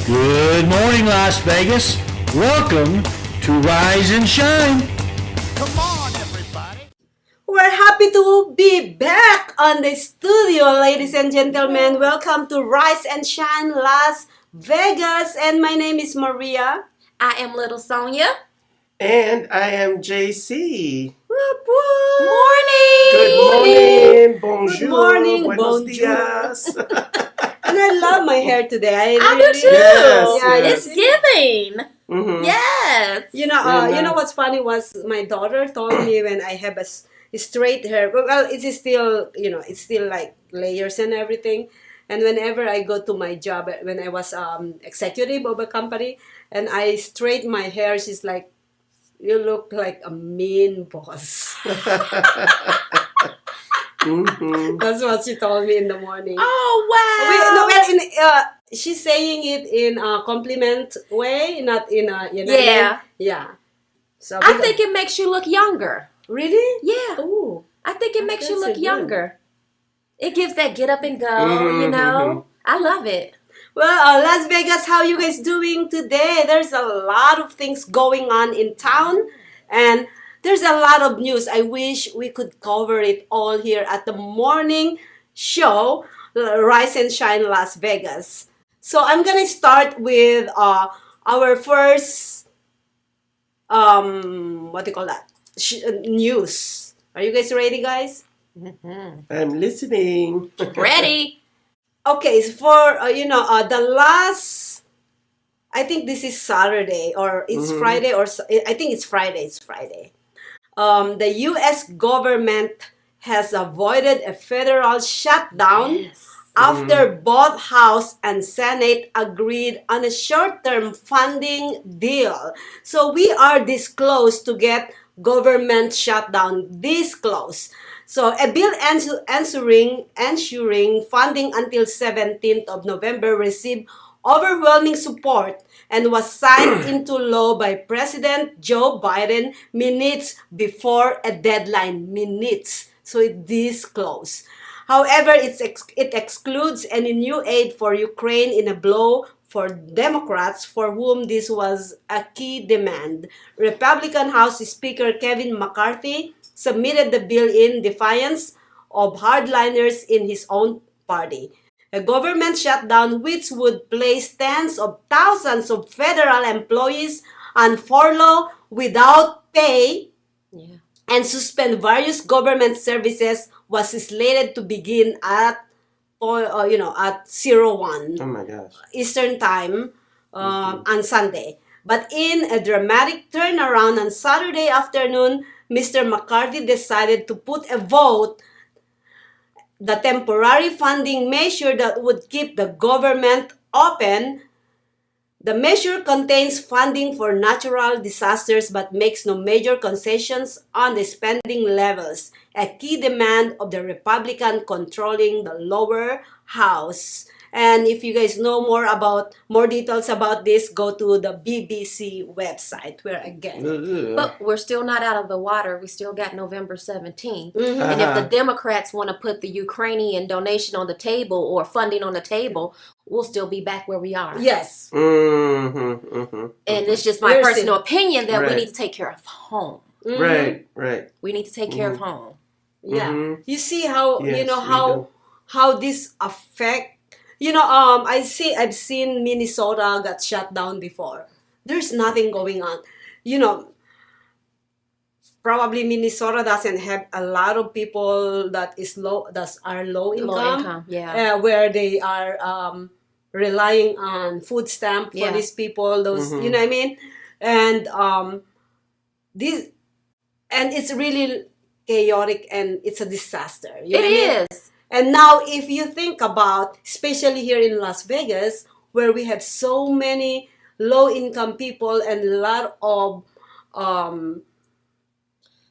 Good morning, Las Vegas. Welcome to Rise and Shine. Come on, everybody. We're happy to be back on the studio, ladies and gentlemen. Welcome to Rise and Shine Las Vegas. And my name is Maria. I am little Sonya. And I am JC. Whoop, whoop. Morning! Good morning. Bonjour. Good morning. Buenos Bonjour. dias. And I love my hair today. I do too. Yes, Yeah, yes. It's giving. Mhm. Yes. You know what's funny was my daughter told me when I have a straight hair. Well, it is still, it's still like layers and everything. And whenever I go to my job, when I was executive of a company, and I straight my hair, she's like, "You look like a mean boss." Mhm. That's what she told me in the morning. Oh, wow. She's saying it in a compliment way, not in a, Yeah. Yeah. So I think it makes you look younger. really? Yeah. Ooh. I think it makes you That's look so good. younger. It gives that get up and go, Mhm. I love it. Well, Las Vegas, how you guys doing today? There's a lot of things going on in town, and there's a lot of news. I wish we could cover it all here at the morning show, Rise and Shine Las Vegas. So I'm gonna start with our first what do you call that? News. Are you guys ready, guys? I'm listening. Ready? Okay, so for the last, I think this is Saturday or it's Friday, or I think it's Friday. It's Friday. The U.S. government has avoided a federal shutdown Yes. after both House and Senate agreed on a short-term funding deal. So we are this close to get government shutdown, this close. So a bill ensuring funding until 17th of November received overwhelming support and was signed into law by President Joe Biden minutes before a deadline. Minutes. So it's this close. However, it excludes any new aid for Ukraine in a blow for Democrats, for whom this was a key demand. Republican House Speaker Kevin McCarthy submitted the bill in defiance of hardliners in his own party. A government shutdown which would place tens of thousands of federal employees on furlough without pay Yeah. and suspend various government services was slated to begin at 01 Oh my gosh. Eastern Time on Sunday. But in a dramatic turnaround on Saturday afternoon, Mr. McCarthy decided to put a vote the temporary funding measure that would keep the government open. The measure contains funding for natural disasters but makes no major concessions on the spending levels, a key demand of the Republican controlling the lower house. And if you guys know more details about this, go to the BBC website, where again. Ugh. But we're still not out of the water. We still got November 17th. Mhm. And if the Uh-huh. Democrats want to put the Ukrainian donation on the table or funding on the table, we'll still be back where we are. Yes. Mhm. And it's just my We're personal opinion that we Right. need to take care of home. Mhm. Right. We need to take care of home. Yeah. Mhm. You see how Yes, we do. how this affect. I've seen Minnesota got shut down before. There's nothing going on. Probably Minnesota doesn't have a lot of people that are low income. Low income, yeah. Where they are relying on food stamp for Yeah. these people. Those, Mhm. you know what I mean? And this, and it's really chaotic and it's a disaster. You know It what I mean? is. And now, if you think about, especially here in Las Vegas, where we have so many low-income people and a lot of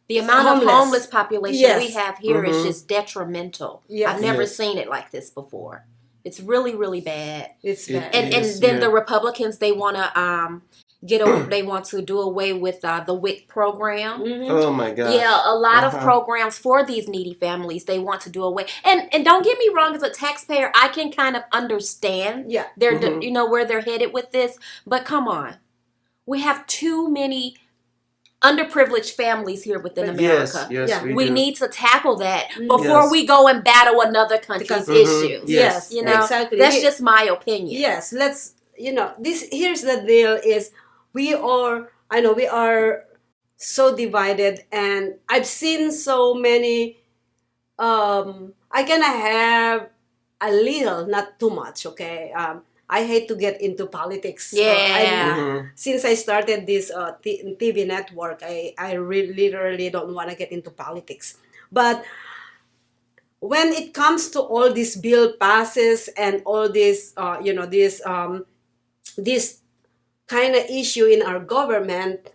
The amount of Homeless. homeless population Yes. we have here is Mhm. just detrimental. Yes. I've never Yes. seen it like this before. It's really, really bad. it's It- bad. And Yes, then yeah. the Republicans, they want to they want to do away with the WIC program. Mhm. Oh my gosh. Yeah, a lot of Uh-huh. programs for these needy families they want to do away. And don't get me wrong, as a taxpayer, I can kind of understand Yeah. their Mhm. where they're headed with this. But come on, we have too many underprivileged families here within Yes, America. yes, Yeah. we do. need to tackle that Mm. before Yes. we go and battle another country's Because- issues. Yes. You know, exactly. that's just my opinion. Yes, let's, here's the deal is I know we are so divided, and I've seen so many, I kind of have a little, not too much, okay? I hate to get into politics. Yeah. Mhm. Since I started this TV network, I literally don't want to get into politics. But when it comes to all these bill passes and all this, this kind of issue in our government,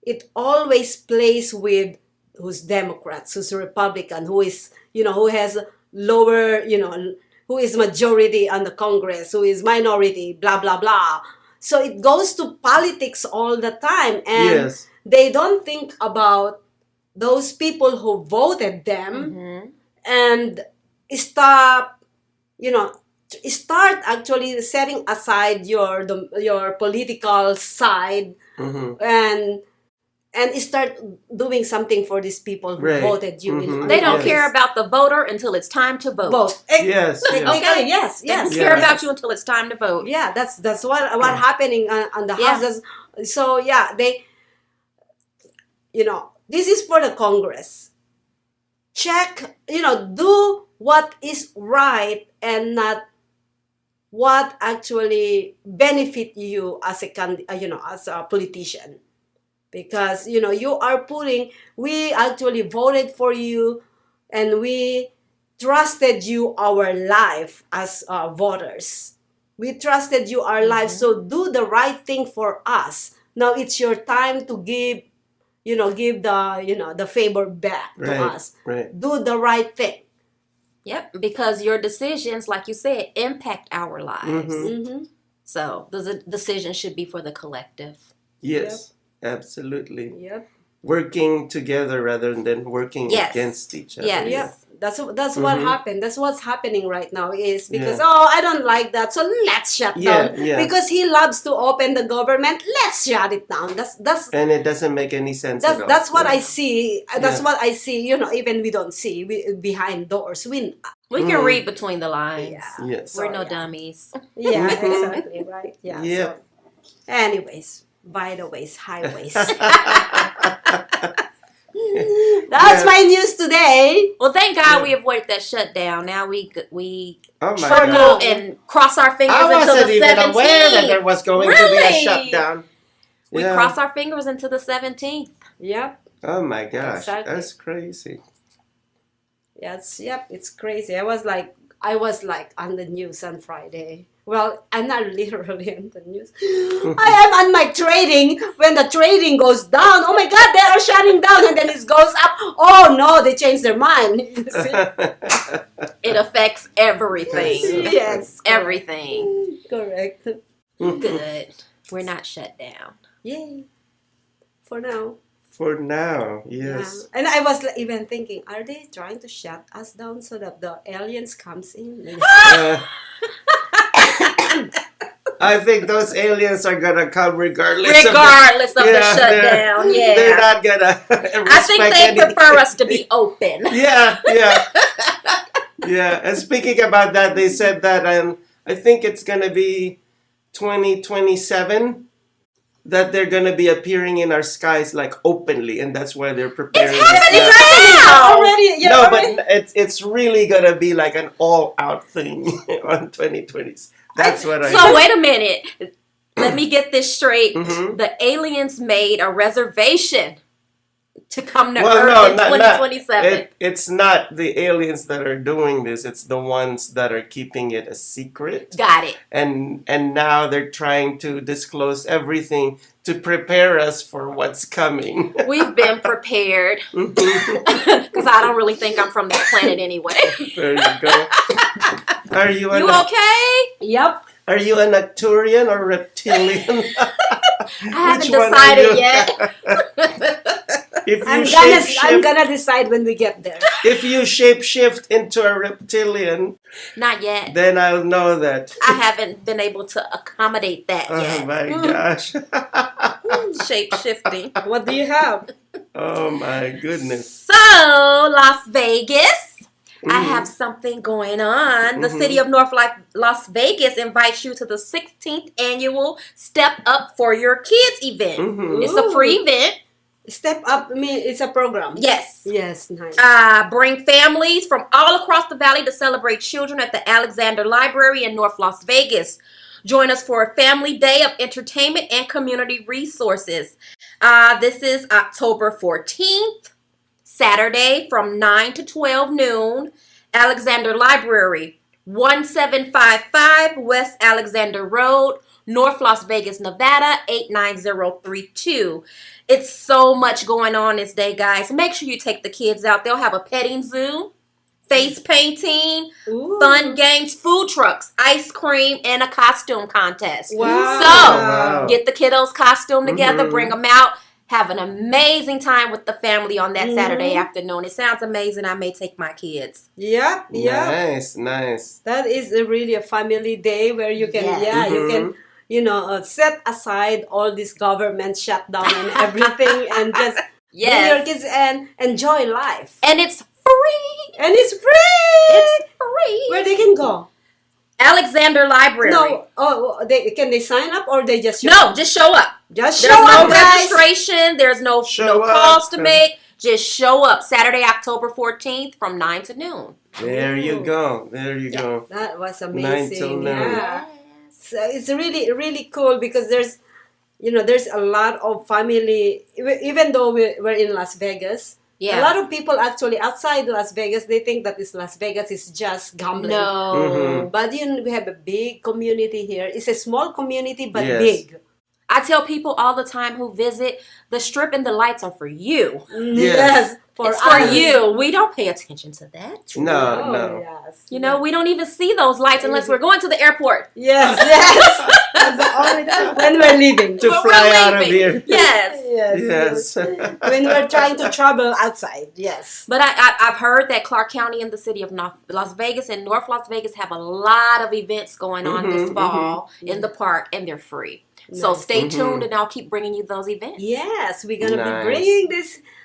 it always plays with who's Democrats, who's Republican, who is, who has lower, who is majority on the Congress, who is minority, blah, blah, blah. So it goes to politics all the time. And Yes. they don't think about those people who voted them Mhm. and stop, start actually setting aside your political side Mhm. and start doing something for these people who Right. voted you Mhm. in They don't Yes. care about the voter until it's time to vote. vote. Yes. yes. Okay. Yes. They Yes. don't care Yeah. about you until it's time to vote. Yeah, that's what happening on the Yeah. house. So yeah, they, this is for the Congress. Check, do what is right and not what actually benefit you as as a politician, because we actually voted for you and we trusted you our life as voters. We trusted you our life, so do the right thing for us. Now it's your time to give the favor back to Right. us. Right. Do the right thing. Yep, because your decisions, like you said, impact our lives. Mhm. Mm-hmm. So the decision should be for the collective. Yes. Absolutely. Yep. Working together rather than working Yes. against each other. Yes. Yep. That's what Mhm. happened. That's what's happening right now is because Yeah. I don't like that, so let's shut Yeah, down. yeah. Because he loves to open the government, let's shut it down. That's And it doesn't make any sense at all. that's what Yeah. I see. That's Yeah. what I see. Even we don't see behind doors. We can Mm. read between the lines. Yeah. Yes. We're no yeah. dummies. Yeah, Mhm. exactly right. Yeah. Yep. So, anyways, by the ways, highways. That's Yeah. my news today. Well, thank God Yeah. we avoided that shutdown. Now we Oh my circle God. and cross our fingers I until wasn't the even 17th. aware that there was going to be a Really? shutdown. We Yeah. cross our fingers into the 17th. Yep. Oh my gosh, Exactly. that's crazy. It's crazy. I was like on the news on Friday. Well, I'm not literally on the news. I am on my trading. When the trading goes down, oh my God, they are shutting down, and then it goes up. Oh no, they changed their mind. You see? It affects everything. Yes, Everything. correct. Good. We're not shut down. Yay! For now. For now, yes. And I was even thinking, are they trying to shut us down so that the aliens comes in? Uh, I think those aliens are gonna come regardless. Regardless of the Yeah, shutdown. Yeah. They're not gonna. I think they prefer us to be open. Yeah, yeah, yeah. And speaking about that, they said that I think it's gonna be 2027 that they're gonna be appearing in our skies like openly, and that's why they're preparing. happening this now. now! Already, yeah, No, already. but it's really gonna be like an all-out thing on 2020. That's what I. So wait a minute. Let me get this straight. Mhm. The aliens made a reservation to come to Well, Earth no, in 2027. It's not the aliens that are doing this. It's the ones that are keeping it a secret. Got it. And now they're trying to disclose everything to prepare us for what's coming. We've been prepared. There Because I don't really think I'm from this planet anyway. you go. Are you You okay? Yep. Are you an Arcturian or reptilian? haven't Which one are decided you? yet. If you I'm shape-shift, gonna decide when we get there. if you shape-shift into a reptilian, Not yet. then I'll know that. I haven't been able to accommodate that Oh yet. my gosh. Shape shifting. What do you have? Oh my goodness. So, Las Vegas, I have something going on. The city of North Las Vegas invites you to the 16th annual Step Up for Your Kids event. It's a free event. Step Up, I mean, it's a program. Yes. Yes, nice. Bring families from all across the valley to celebrate children at the Alexander Library in North Las Vegas. Join us for a family day of entertainment and community resources. This is October 14th, Saturday from 9 to 12 noon. Alexander Library, 1755 West Alexander Road, North Las Vegas, Nevada, 89032. It's so much going on this day, guys. Make sure you take the kids out. They'll have a petting zoo, face painting, Ooh. fun games, food trucks, ice cream, and a costume contest. Wow. So, get the kiddos' costume together, bring them out. Have an amazing time with the family on that Saturday afternoon. It sounds amazing. I may take my kids. Yeah. Nice, nice. That is really a family day where you can, Yes. you can, set aside all this government shutdown and everything and just bring your kids and enjoy life. And it's free. And it's free. It's free. Where they can go? Alexander Library. No, can they sign up or they just No, just show up. Just There's show no up, guys. registration. There's no Show calls up. to make. Just show up Saturday, October 14th from 9 to noon. There you go. There you go. That was 9 amazing. till noon. Yeah. So it's really, really cool because there's a lot of family, even though we're in Las Vegas. Yeah. A lot of people actually outside Las Vegas, they think that this Las Vegas is just gambling. No. But we have a big community here. It's a small community, but Yes. big. I tell people all the time who visit, the strip and the lights are for you. Yes. It's for you. We don't pay attention to that. No, Oh, no. yes. You know, we don't even see those lights unless we're going to the airport. Yes, yes. That's the only time when we're leaving. To When fly we're out of leaving. here. Yes. Yes. When we're trying to travel outside, yes. But I've heard that Clark County and the city of Las Vegas and North Las Vegas have a lot of events going on this fall in the park, and they're free. So stay tuned, and I'll keep bringing you those events. Yes, we're gonna Nice. be bringing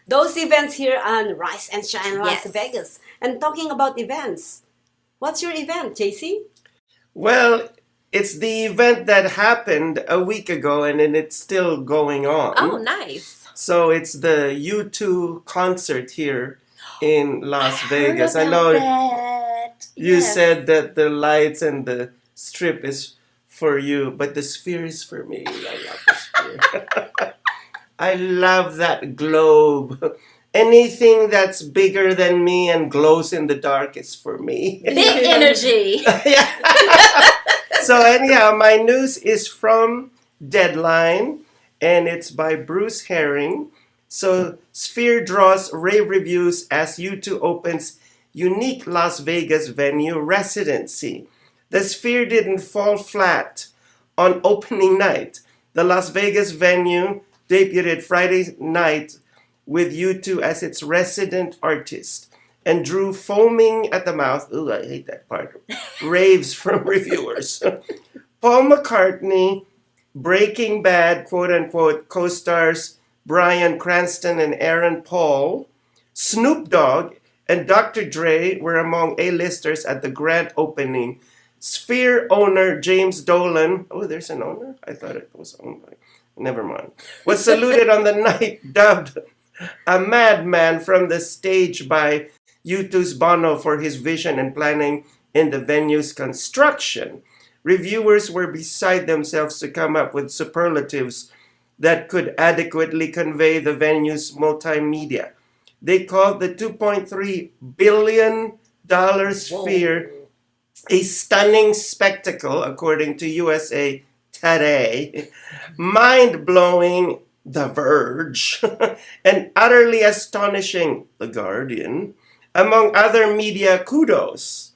those events here on Rise and Shine Las Yes. Vegas. And talking about events, what's your event, JC? Well, it's the event that happened a week ago and then it's still going on. Oh, nice. So it's the U2 concert here in Las Vegas. I know you said that the lights and the strip is for you, but the sphere is for me. I love the sphere. I love that globe. Anything that's bigger than me and glows in the dark is for me. Big energy. Yeah. So anyhow, my news is from Deadline, and it's by Bruce Herring. So Sphere draws rave reviews as U2 opens unique Las Vegas venue residency. The Sphere didn't fall flat on opening night. The Las Vegas venue debuted Friday night with U2 as its resident artist and drew foaming at the mouth, ooh, I hate that part, raves from reviewers. Paul McCartney, Breaking Bad, quote-unquote, co-stars Bryan Cranston and Aaron Paul, Snoop Dogg, and Dr. Dre were among A-listers at the grand opening. Sphere owner James Dolan, oh, there's an owner? I thought it was owned by, never mind, was saluted on the night, dubbed a madman from the stage by U2's Bono for his vision and planning in the venue's construction. Reviewers were beside themselves to come up with superlatives that could adequately convey the venue's multimedia. They called the $2.3 billion Sphere a stunning spectacle, according to USA Today, mind-blowing, The Verge, and utterly astonishing, The Guardian, among other media kudos.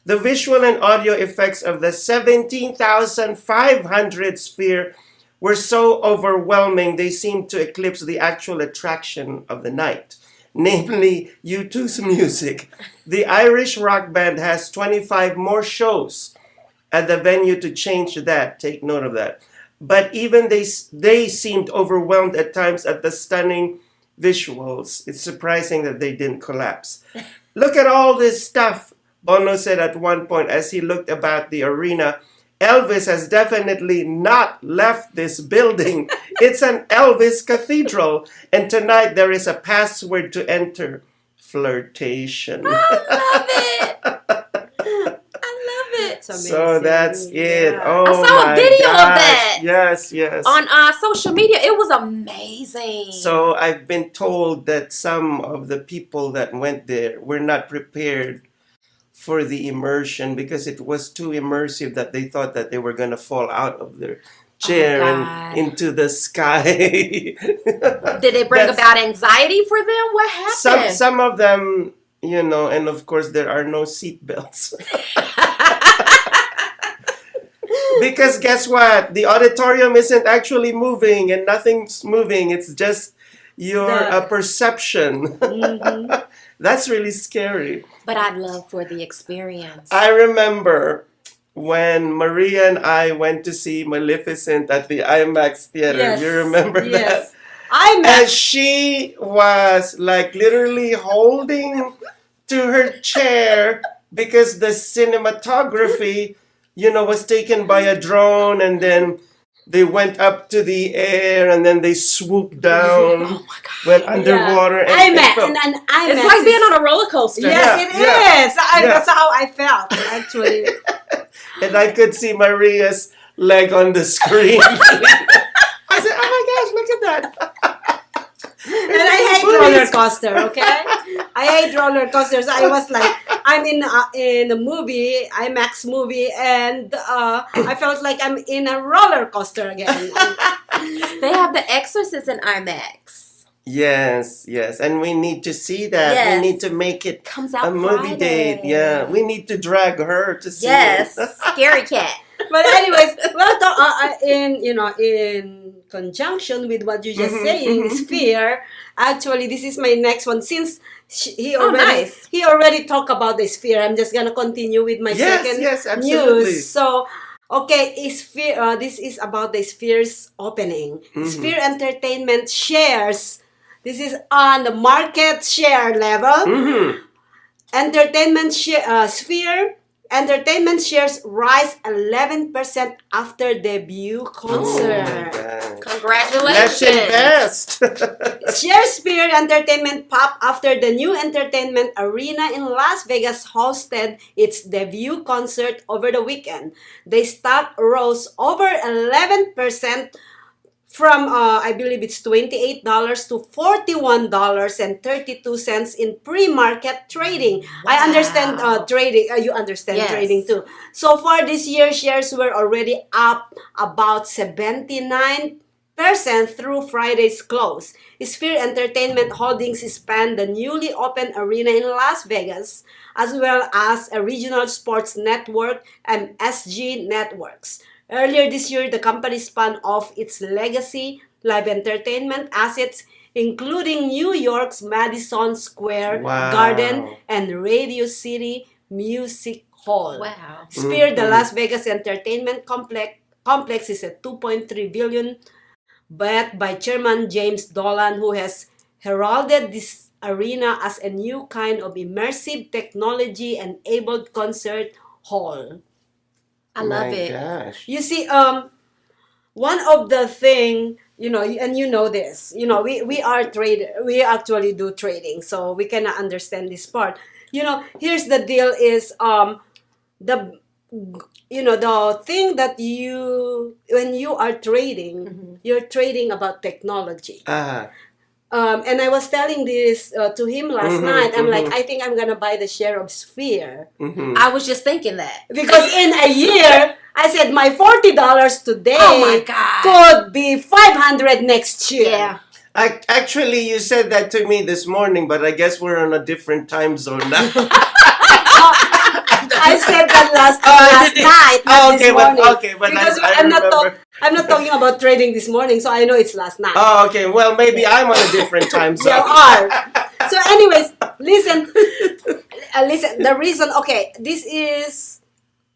The visual and audio effects of the 17,500 Sphere were so overwhelming they seemed to eclipse the actual attraction of the night, namely U2's music. The Irish rock band has 25 more shows at the venue to change that. Take note of that. But even they seemed overwhelmed at times at the stunning visuals. It's surprising that they didn't collapse. Look at all this stuff, Bono said at one point as he looked about the arena. Elvis has definitely not left this building. It's an Elvis cathedral. And tonight there is a password to enter. Flirtation. I love it. It's amazing. So that's it. Yeah. Oh, I saw a my video of gosh. that. Yes. On social media. It was amazing. So I've been told that some of the people that went there were not prepared for the immersion because it was too immersive that they thought that they were going to fall out of their chair and into the sky. Did it bring about anxiety for them? What happened? Some of them, and of course there are no seat belts. Because guess what? The auditorium isn't actually moving and nothing's moving. It's just your perception. Mm-hmm. That's really scary. But I'd love for the experience. I remember when Maria and I went to see Maleficent at the IMAX theater. Yes. You remember that? IMAX. And she was like literally holding to her chair because the cinematography, was taken by a drone, and then they went up to the air and then they swooped down, went underwater. And IMAX. And IMAX. It's like being on a roller coaster. Yes, it is. That's how I felt, actually. And I could see Maria's leg on the screen. I said, "Oh my gosh, look at that!" And I hate roller coaster. Okay, I hate roller coasters. I was like, I'm in a movie, IMAX movie, and I felt like I'm in a roller coaster again. They have The Exorcist in IMAX. Yes, and we need to see that. Yes. We need to make it Comes out a movie Friday. date. Yeah, we need to drag her to see Yes, it. Scary Cat. But anyways, in conjunction with what you just saying, Sphere. Actually, this is my next one. Since he already talked about the Sphere, I'm just gonna continue with my second absolutely. news. So, okay, Sphere. This is about the Sphere's opening. Sphere Entertainment shares. This is on the market share level. Sphere Entertainment shares rise 11% after debut concert. Congratulations. Let's invest. Share Sphere Entertainment pop after the new entertainment arena in Las Vegas hosted its debut concert over the weekend. The stock rose over 11% from, I believe it's $28 to $41.32 in pre-market trading. Wow. I understand trading. You understand trading too. So far this year, shares were already up about 79% through Friday's close. Sphere Entertainment Holdings spanned the newly opened arena in Las Vegas, as well as a regional sports network and SG Networks. Earlier this year, the company spun off its legacy live entertainment assets, including New York's Madison Square Garden and Radio City Music Hall. Wow. Sphere, the Las Vegas entertainment complex is a $2.3 billion bet by Chairman James Dolan, who has heralded this arena as a new kind of immersive technology-enabled concert hall. I love it. Gosh. You see, one of the thing, and this, we are trader. We actually do trading, so we cannot understand this part. Here's the deal: is the thing that when you are trading, you're trading about technology. And I was telling this to him last night. I'm like, I think I'm gonna buy the share of Sphere. I was just thinking that Because in a year, I said my $40 today could be $500 next year. Yeah. Actually, you said that to me this morning, but I guess we're on a different time zone now. I said that last night, not this morning. But Because I I'm not remember. I'm not talking about trading this morning, so I know it's last night. Oh, okay. Well, maybe I'm on a different time You zone. are. So, anyways, listen. Listen. The reason. Okay, this is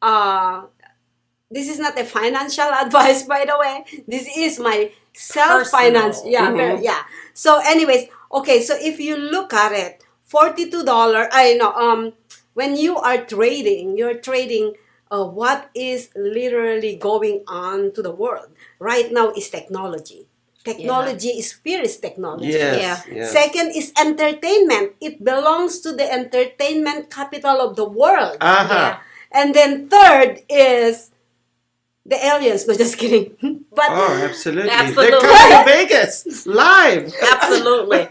not a financial advice, by the way. This is my self-finance. Personal. Yeah, yeah. So, anyways, okay. So, if you look at it, $42. I know. When you are trading, you're trading. What is literally going on to the world right now is technology. Technology is fear is technology. Yes. Yeah. Yes. Second is entertainment. It belongs to the entertainment capital of the world. Uh-huh. And then third is the aliens. No, just kidding. But Oh, absolutely. Absolutely. They're coming to Vegas live. Absolutely.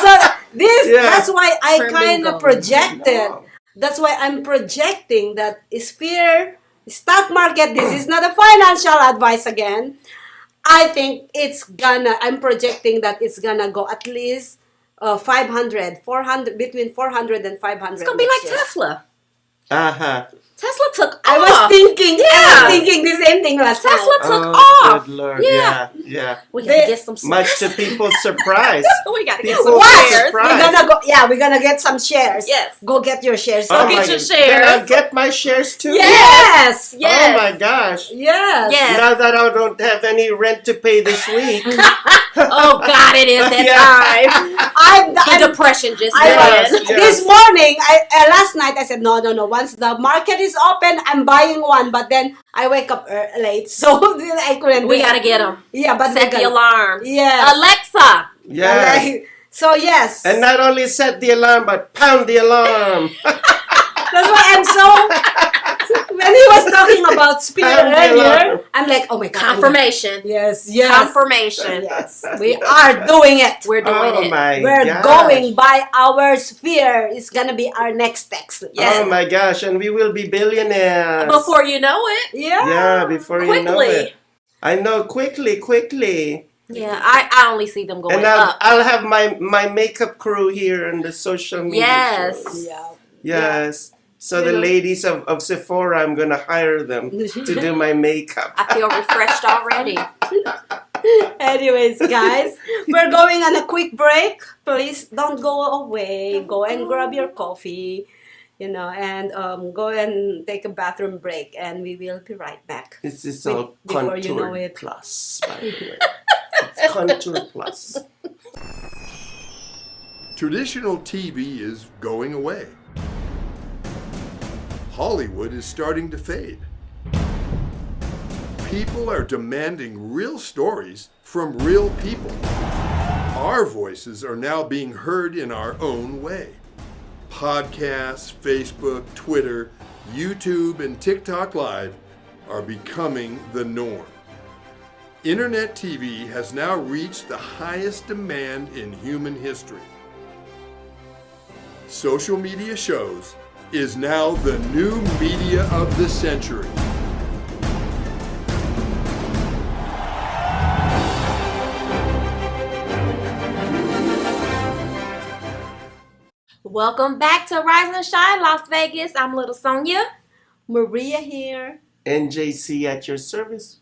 so this Yeah. that's why I For kind of bingo. projected. No. That's why I'm projecting that sphere stock market. This is not a financial advice again. I think I'm projecting that it's gonna go at least 500, 400, between 400 and 500. It's gonna be next like year. Tesla. Uh-huh. Tesla took I off. was thinking the same thing last Tesla night. took Oh, off. good Lord. Yeah. Yeah. We gotta get some Much to people's surprise. We gotta get People some were What? shares. surprised. We're gonna get some shares. Yes. Go get your shares. Go Oh get my your God. shares. Can I get my shares too? Yes. Yes. Oh my gosh. Yes. Yes. Now that I don't have any rent to pay this week. Oh God, it is that time. The depression just set Yes, in. yes. This morning, last night I said no. Once the market is open, I'm buying one. But then I wake up late, so I couldn't. We gotta get them. Yeah, but Set the alarms. Yes. Alexa. Yes. So yes. And not only set the alarm, but pound the alarm. That's why I'm so. When he was talking about spirit Pound the earlier, alarm. I'm like, oh my God. Confirmation. Yes. Yes. Confirmation. Yes. We are doing it. We're doing Oh it. my We're gosh. going by our sphere. It's gonna be our next text. Yes. Oh my gosh, and we will be billionaires. Before you know it. Yeah. Yeah, before you know Quickly. it. I know, quickly. Yeah, I only see them going And up. I'll have my makeup crew here on the social media Yes. shows. Yeah. Yes. So You the know. ladies of Sephora, I'm going to hire them to do my makeup. I feel refreshed already. Anyways, guys, we're going on a quick break. Please don't go away. Go and grab your coffee, and go and take a bathroom break, and we will be right back. This is all Before you know Contour it. Plus, by the way. It's Contour Plus. Traditional TV is going away. Hollywood is starting to fade. People are demanding real stories from real people. Our voices are now being heard in our own way. Podcasts, Facebook, Twitter, YouTube, and TikTok Live are becoming the norm. Internet TV has now reached the highest demand in human history. Social media shows is now the new media of the century. Welcome back to Rise and Shine Las Vegas. I'm little Sonya. Maria here. NJC at your service?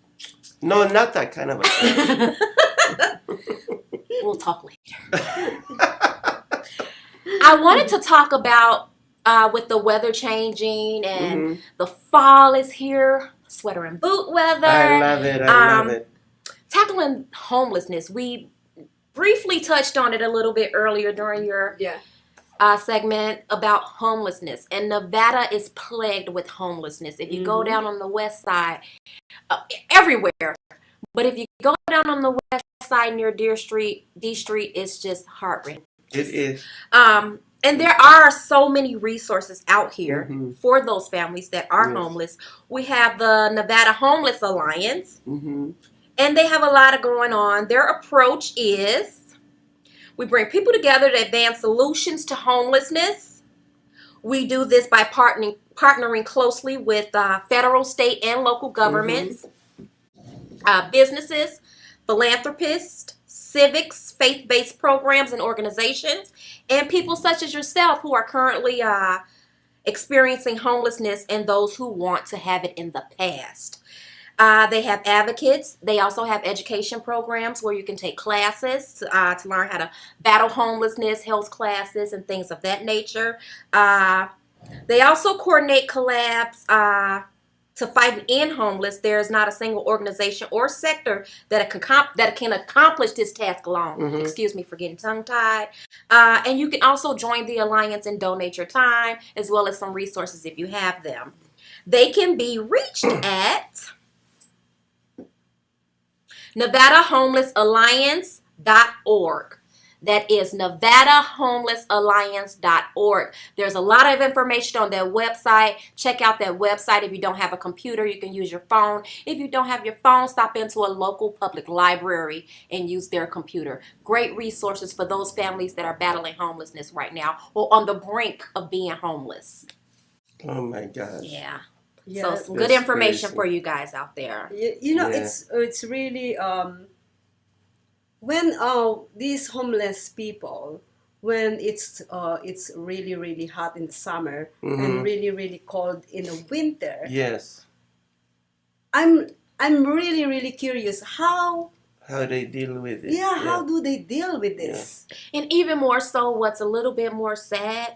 No, not that kind of a service. We'll talk later. I wanted to talk about with the weather changing and the fall is here, sweater and boot weather. I love it. I love it. Tackling homelessness. We briefly touched on it a little bit earlier during your segment about homelessness. And Nevada is plagued with homelessness. If you go down on the west side, everywhere. But if you go down on the west side near D Street, it's just heart-wrenching. It is. And there are so many resources out here for those families that are homeless. We have the Nevada Homeless Alliance, and they have a lot of going on. Their approach is we bring people together to advance solutions to homelessness. We do this by partnering closely with federal, state, and local governments, businesses, philanthropists, civics, faith-based programs and organizations, and people such as yourself who are currently experiencing homelessness and those who want to have it in the past. They have advocates. They also have education programs where you can take classes to learn how to battle homelessness, health classes, and things of that nature. They also coordinate collabs to fight and end homeless. There is not a single organization or sector that can accomplish this task alone. Excuse me for getting tongue-tied. And you can also join the Alliance and donate your time, as well as some resources if you have them. They can be reached at NevadaHomelessAlliance.org. That is NevadaHomelessAlliance.org. There's a lot of information on that website. Check out that website. If you don't have a computer, you can use your phone. If you don't have your phone, stop into a local public library and use their computer. Great resources for those families that are battling homelessness right now or on the brink of being homeless. Oh my gosh. Yeah. Yeah, So some good That's information crazy. for you guys out there. you know, Yeah. it's really when these homeless people, when it's really hot in the summer and really cold in the winter, Yes. I'm really curious how they deal with it. how do they deal with this? And even more so, what's a little bit more sad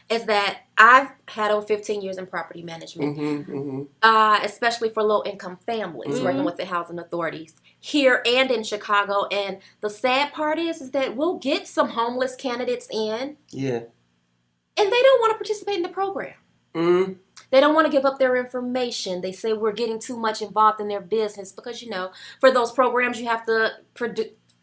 is that I've had over 15 years in property management, especially for low-income families, working with the housing authorities here and in Chicago. And the sad part is that we'll get some homeless candidates in, Yeah. and they don't want to participate in the program. They don't want to give up their information. They say we're getting too much involved in their business because, you know, for those programs, you have to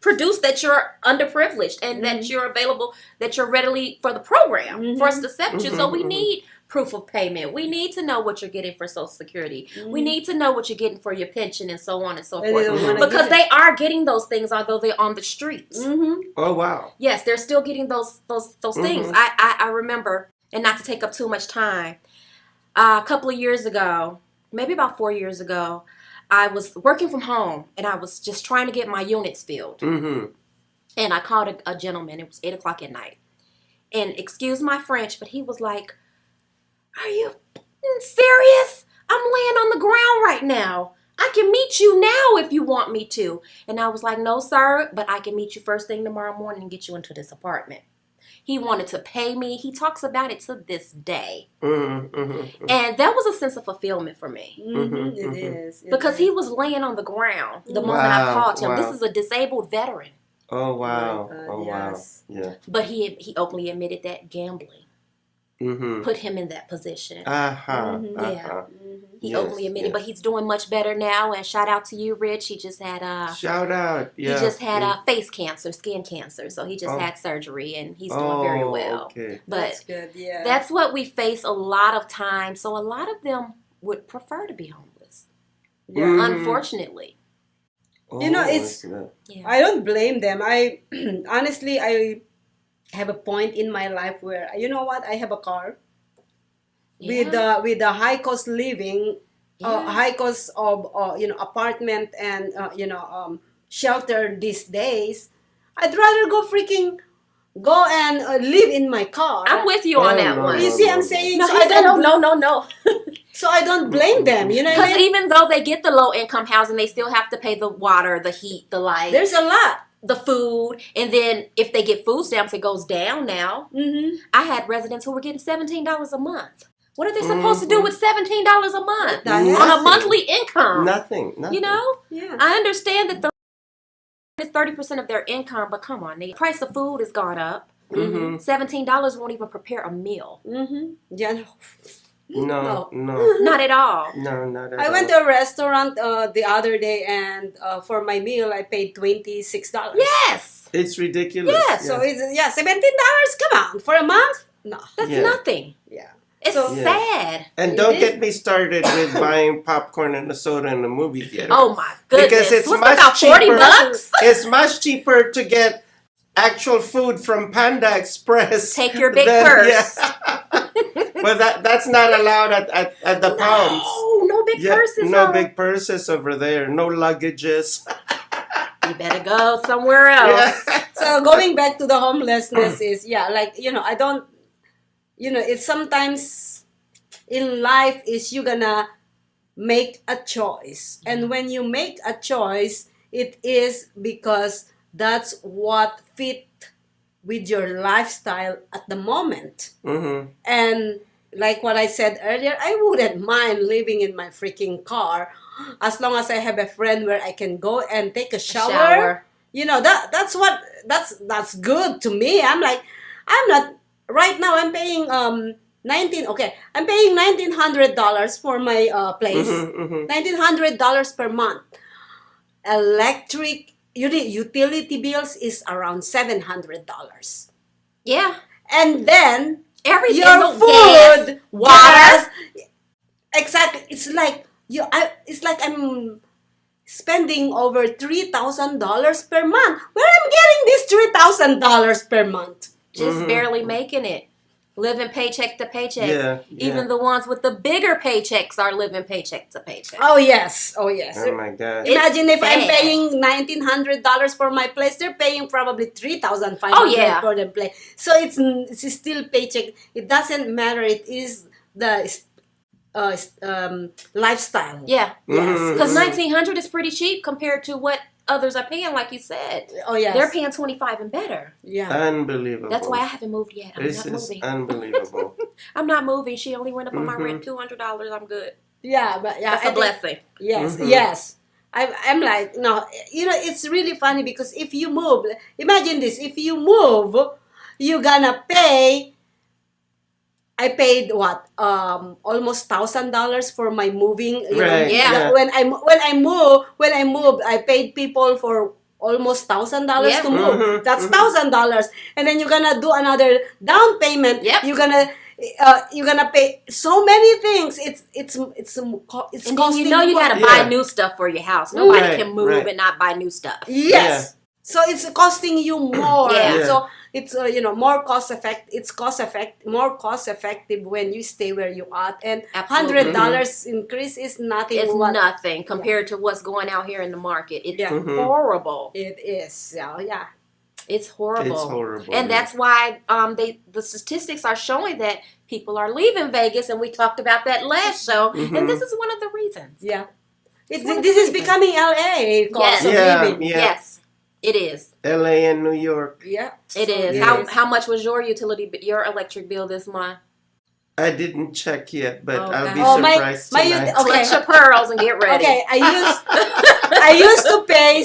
produce that you're underprivileged and that you're available, that you're readily for the program for us to accept you. So we need proof of payment. We need to know what you're getting for Social Security. We need to know what you're getting for your pension and so on and so And they forth. don't wanna Because give they are getting those things, although they're on the streets. Oh wow. Yes, they're still getting those things. I remember, and not to take up too much time, a couple of years ago, maybe about 4 years ago, I was working from home and I was just trying to get my units filled. And I called a gentleman. It was 8 o'clock at night. And excuse my French, but he was like, "Are you serious? I'm laying on the ground right now. I can meet you now if you want me to." And I was like, "No, sir, but I can meet you first thing tomorrow morning and get you into this apartment." He wanted to pay me. He talks about it to this day. And that was a sense of fulfillment for me. It is. Because he was laying on the ground the moment I called him. This is a disabled veteran. Oh wow. God, Oh yes. wow. Yeah. But he openly admitted that gambling put him in that position. Yeah. He Yes, openly admitted, yes. but he's doing much better now. And shout out to you, Rich. He just had Shout out. Yeah. he just had face cancer, skin cancer. So he just had surgery, and he's doing very well. Okay. But That's good. Yeah. that's what we face a lot of times. So a lot of them would prefer to be homeless, unfortunately. You know, Oh, it's- Yeah. I don't blame them. I honestly, I have a point in my life where, you know what, I have a car with the high cost living, high cost of apartment and shelter these days. I'd rather go and live in my car. I'm with you on that no, one. You see, I'm saying. No, so he I said, don't. no. So I don't blame them. You know what I Because mean? even though they get the low income housing, they still have to pay the water, the heat, the light, There's a lot. the food, and then if they get food stamps, it goes down now. I had residents who were getting $17 a month. What are they supposed to do with $17 a month The heck? on a monthly income? Nothing. You know, Yeah. I understand that it's 30% of their income, but come on, the price of food has gone up. $17 won't even prepare a meal. Yeah. No. Not at all. No, not at all. I went to a restaurant the other day, and for my meal, I paid $26. Yes, It's ridiculous. Yes. So it's $17. Come on, for a month? No. that's Yeah. nothing. Yeah. It's So- Yeah. sad. And It don't is. get me started with buying popcorn and a soda in the movie theater. Oh my goodness! Because it's What's much about 40 cheaper. bucks? It's much cheaper to get actual food from Panda Express. Take your big than- purse. Yeah. But that's not allowed at the pounds. No big purses. No huh? big purses over there. No luggages. You better go somewhere else. Yeah. So going back to the homelessness is, I don't, it's sometimes in life is you're gonna make a choice. And when you make a choice, it is because that's what fit with your lifestyle at the moment. And like what I said earlier, I wouldn't mind living in my freaking car as long as I have a friend where I can go and take a shower. You know, that's good to me. I'm not right now. I'm paying I'm paying $1,900 for my place. $1,900 per month. Electric utility bills is around $700. Yeah. And then Everything, your gas, food, water. gas, exactly. It's like I'm spending over $3,000 per month. Where I'm getting this $3,000 per month? Just barely making it. Living paycheck to paycheck. Yeah, Even the ones with the bigger paychecks are living paycheck to paycheck. Oh yes. Oh my God. Imagine if I'm bad. paying $1,900 for my place, they're paying probably $3,500 yeah. for the place. So it's still paycheck. It doesn't matter. It is the lifestyle. Yeah. Yes. Because $1,900 is pretty cheap compared to what others are paying, like you said. Oh yes. They're paying $25 and better. Yeah. Unbelievable. That's why I haven't moved yet. I'm This not is moving. unbelievable. I'm not moving. She only went up on my rent $200. I'm good. Yeah, but yeah, That's a blessing. Yes, yes. I'm like, no, you know, it's really funny because if you move, imagine this, if you move, you're gonna pay, I paid what, almost $1,000 for my moving. You know, Right, yeah. When I moved, I paid people for almost $1,000 Yep. to move. That's $1,000, and then you're gonna do another down payment. Yep. You're gonna pay so many things. It's And then costing you know you what- gotta buy Yeah. new stuff for your house. Nobody Right, can move right. and not buy new stuff. Yes. So it's costing you more. Yeah. Yeah. So it's more more cost effective when you stay where you are. And Absolutely. $100 increase is nothing. It's what nothing compared to what's going out here in the market. It's Yeah. horrible. it is. So yeah. It's horrible. It's horrible, And yeah. that's why the statistics are showing that people are leaving Vegas, and we talked about that last show. And this is one of the reasons. Yeah. It's one of This the is reasons. becoming LA cost of Yeah, living. yeah. Yes, it is. LA and New York. Yeah. It So is. Yeah. How much was your electric bill this month? I didn't check yet, but Oh, I'll be God. Oh, my- surprised my- tonight. okay. Clutch your pearls and get ready. Okay, I used to pay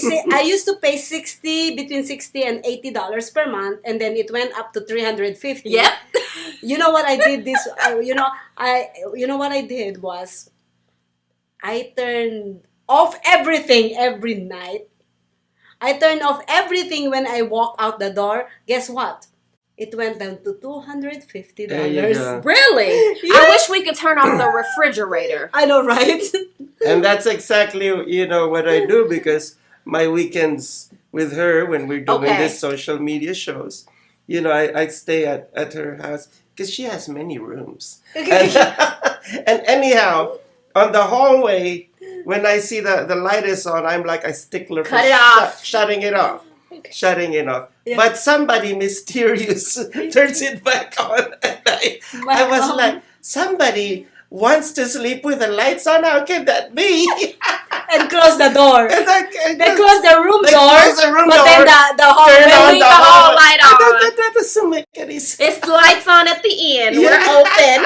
between $60 and $80 per month, and then it went up to $350. Yep. You know what I did what I did was I turned off everything every night. I turned off everything when I walk out the door. Guess what? It went down to $250. There you go. Really? I Yes. wish we could turn off the refrigerator. I know, right? And that's exactly, what I do, because my weekends with her, when we're doing Okay. these social media shows, I stay at her house because she has many rooms. And anyhow, on the hallway, when I see the light is on, I'm like a stickler for Cut it off. shutting it off. Shutting it off. Yeah. But somebody mysterious turns it back on. And I was like, somebody wants to sleep with the lights on? How can that be? And close the door. And They close the room They door, close the room but door, then the hallway. turn on leave the hall light on. That doesn't make any sense. It's lights on at the end. Yeah. We're open.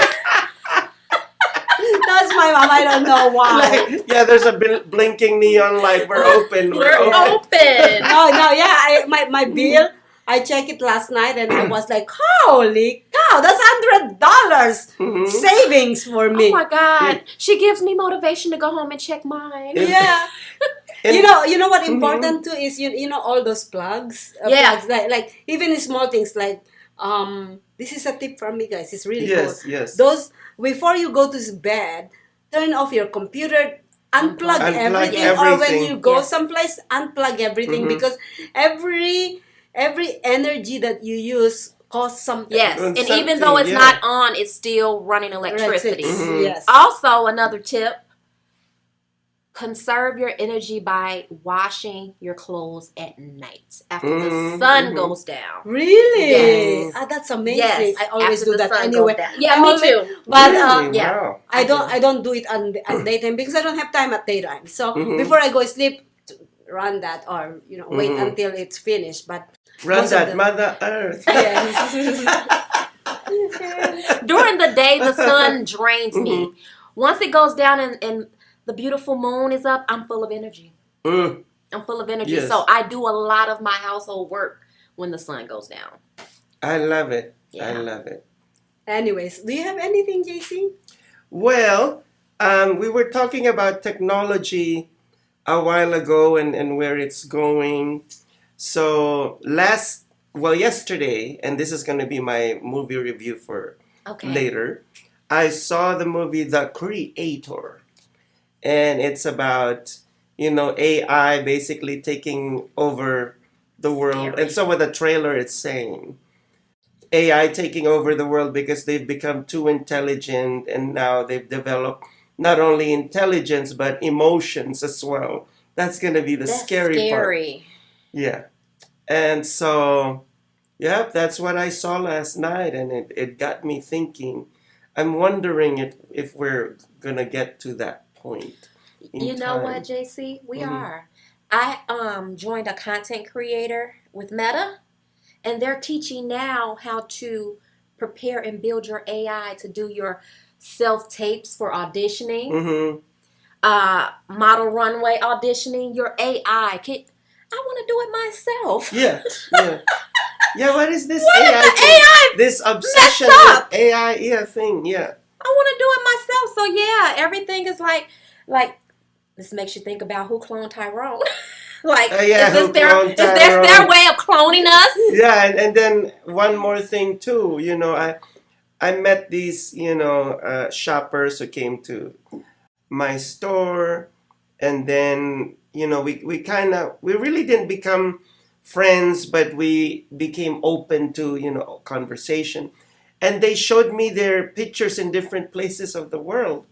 That's my mom. I don't know why. Like, yeah, there's a blinking neon light. We're open. We're open. No, yeah. My bill. I checked it last night and I was like, holy cow, that's $100 savings for Oh me. my God. She gives me motivation to go home and check mine. Yeah. And- You know what important too is you know all those plugs. Yeah. Plugs, like even small things like this is a tip from me, guys. It's really Yes, cool. yes. Those before you go to bed, turn off your computer. Unplug Unplug everything, or when everything. you go Yes. someplace, unplug everything Mhm. because every energy that you use costs something. Yes. Doing And even something, though it's yeah. not on, it's still running electricity. Yes. Also, another tip. conserve your energy by washing your clothes at night after the Mhm, sun mhm. goes down. Really? Yes. Ah, that's amazing. Yes, I always after do the that sun anyway. goes down. Yeah, I me always- too. But Really? yeah. Wow. I don't do it at daytime because I don't have time at daytime. So Mhm. before I go sleep, run that or wait Mhm. until it's finished. But Run most of that the- Mother Earth. During the day, the sun drains me. Mhm. Once it goes down and the beautiful moon is up, I'm full of energy. Mm, I'm full of energy. Yes. So I do a lot of my household work when the sun goes down. I love it. I Yeah. love it. Anyways, do you have anything, JC? Well, we were talking about technology a while ago and where it's going. So yesterday, and this is going to be my movie review for Okay. later, I saw the movie The Creator. And it's about, AI basically taking over the world. Scary. And so what the trailer is saying. AI taking over the world because they've become too intelligent and now they've developed not only intelligence but emotions as well. That's going to be the That's scary part. scary. Yeah. And so, that's what I saw last night and it got me thinking. I'm wondering if we're going to get to that point. You know what, JC? We Mhm. are. I joined a content creator with Meta, and they're teaching now how to prepare and build your AI to do your self tapes for auditioning, Mm-hmm. model runway auditioning. Your AI. I want to do it myself. Yeah. Yeah. Yeah, what is this What is AI the thing? AI This obsession mess with up? AI thing, yeah. I want to do it myself. So yeah, everything is like this makes you think about who cloned Tyrone. Like, Yeah, is who this cloned their Tyrone? way of cloning us? Yeah, and then one more thing too, I met these, shoppers who came to my store, and then, we really didn't become friends, but we became open to, conversation. And they showed me their pictures in different places of the world.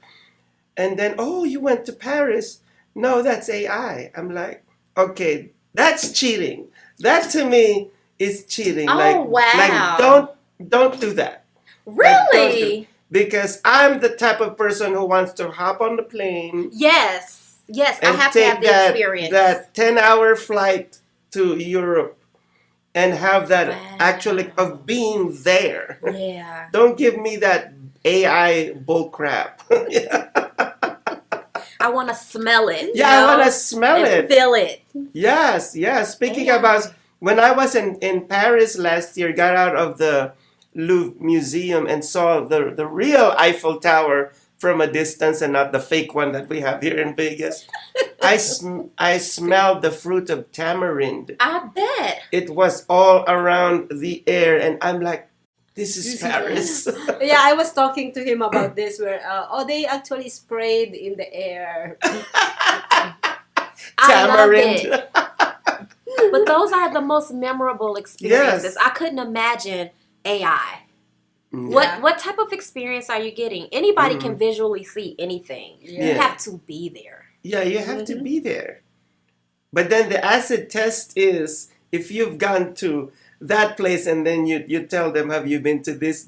And then, oh, you went to Paris. No, that's AI. I'm like, okay, that's cheating. That to me is cheating. Oh, like wow. don't do that. Really? Because I'm the type of person who wants to hop on the plane Yes. Yes, I and have to take have the experience. that 10-hour flight to Europe and have that Wow. actually of being there. Yeah. Don't give me that AI bull crap. I want to smell it. Yeah, I want to smell and it. feel it. Yes, yes. Speaking Yeah. about when I was in Paris last year, got out of the Louvre Museum and saw the real Eiffel Tower from a distance and not the fake one that we have here in Vegas. I smelled the fruit of tamarind. I bet. It was all around the air, and I'm like, this is Paris. Yeah, I was talking to him about this where they actually sprayed in the air. I love Tamarind. it. But those are the most memorable experiences. Yes. I couldn't imagine AI. Yeah. What type of experience are you getting? Anybody can visually see anything. You Yeah. have to be there. Yeah, you have to be there. But then the acid test is if you've gone to that place and then you tell them, have you been to this,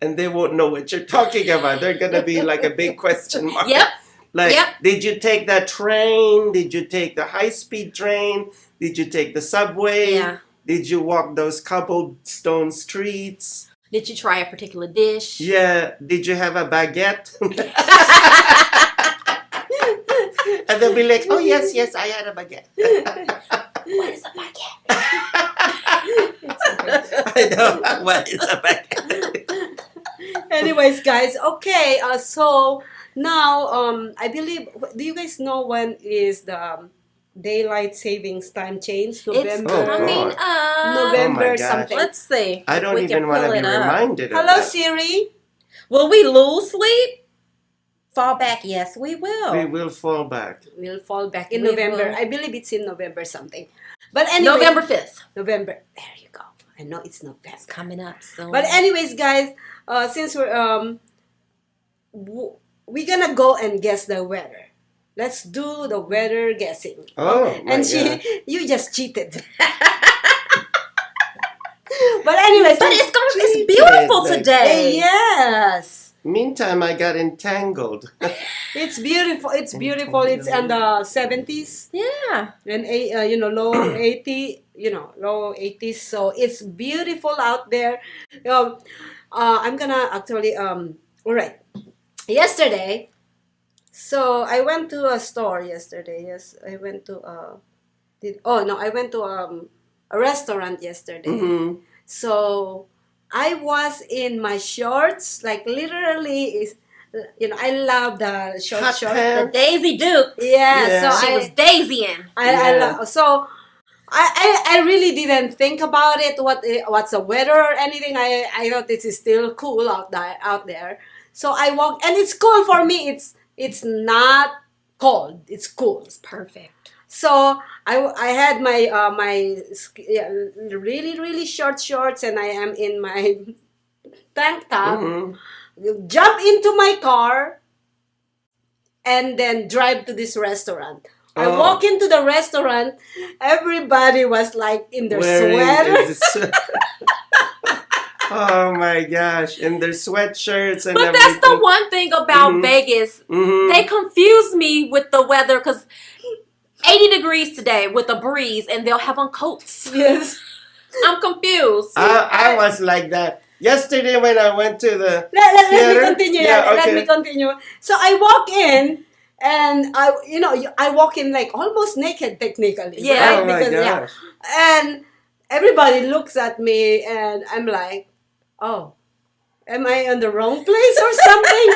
and they won't know what you're talking about. They're going to be like a big question mark. Yep. Like, Yep. did you take that train? Did you take the high-speed train? Did you take the subway? Yeah. Did you walk those cobblestone streets? Did you try a particular dish? Yeah. Did you have a baguette? And they'll be like, oh, yes, I had a baguette. What is a baguette? I know. What is a baguette? Anyways, guys, okay. So now, I believe. Do you guys know when is the daylight savings time change? It's November. Oh, coming God. up. November Oh my gosh. something. Let's see. I if don't we can even want to pull be it up. reminded of Hello, that. Siri. Will we lose sleep? Fall back? Yes, we will. We will fall back. We'll fall back in We November. will. I believe it's in November something. But anyway, November 5th. November. There you go. I know it's November. It's coming up soon. But anyways, guys, since we're gonna go and guess the weather. let's do the weather guessing. Oh, my And gosh. you just cheated. But anyways, But it's Cheated, beautiful like- today. yes. Meantime, I got entangled. It's beautiful. It's beautiful. It's in the 70s Yeah. and low 80, low 80s. So it's beautiful out there. I'm gonna actually all right. Yesterday, so I went to a store yesterday. Yes, I went to I went to a restaurant yesterday. Mhm. So I was in my shorts, like literally is, I love the short Hot short. pants. Daisy Duke. Yeah, Yeah. so She was I Daisying. Yeah. love so. I really didn't think about it. What's the weather or anything? I thought this is still cool out there. So I walk and it's cool for me. It's not cold. It's cool. It's perfect. So I had my really really short shorts and I am in my tank top. Mhm. Jump into my car and then drive to this restaurant. I Oh. walk into the restaurant. Everybody was like in their Wearing sweater. this- Oh my gosh! And their sweatshirts and But everything. that's the one thing about Mhm. Vegas. Mhm. They confuse me with the weather because 80 degrees today with a breeze and they'll have on coats. Yes. I'm confused. I was like that yesterday when I went to the Let me theater. continue. Yeah, Let okay. me continue. So I walk in, and I walk in like almost naked technically. Yeah. right? Oh my gosh! And everybody looks at me, and I'm like, oh, am I in the wrong place or something?